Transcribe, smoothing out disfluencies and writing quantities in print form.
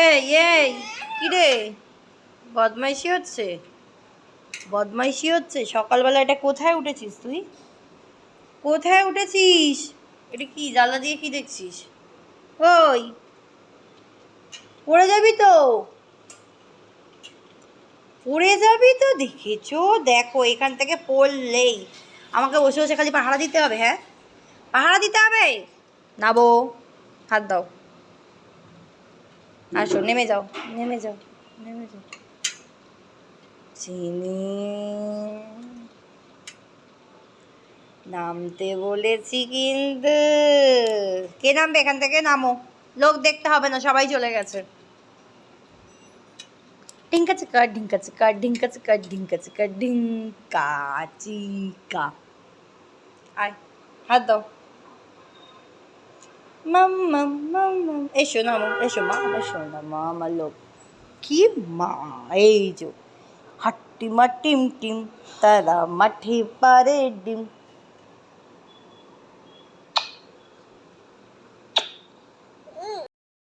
এই এই কি রে, বদমাইশি হচ্ছে, বদমাইশি হচ্ছে সকালবেলা। এটা কোথায় উঠেছিস তুই? কোথায় উঠেছিস? এটা কি জানলা দিয়ে কি দেখছিস? ওই পড়ে যাবি তো, পড়ে যাবি তো। দেখেছো, দেখো এখান থেকে পড়লেই আমাকে বসে বসে খালি পাহারা দিতে হবে। হ্যাঁ, পাহারা দিতে হবে। নাবো, হাত দাও, আসো, নেমে যাও, নেমে যাও, নেমে যাও। চিনি, নামতে বলেছি কিন্তু। কে নামবে এখান থেকে? নামো, লোক দেখতে হবে না, সবাই চলে গেছে। ঢিঙ্কা চিকা ঢিঙ্কা চিকা ঢিঙ্কা চিকা ঢিঙ্কা চিকা ঢিঙ্কা চিকা। আয়, হাত দাও। মাম্মা মাম্মা, এসো নামো, এসো মা, এসো না মা, আমার লোক কি মা। এই যে হাট্টি মা টিম টিম, তারা মাঠে পারে ডিম।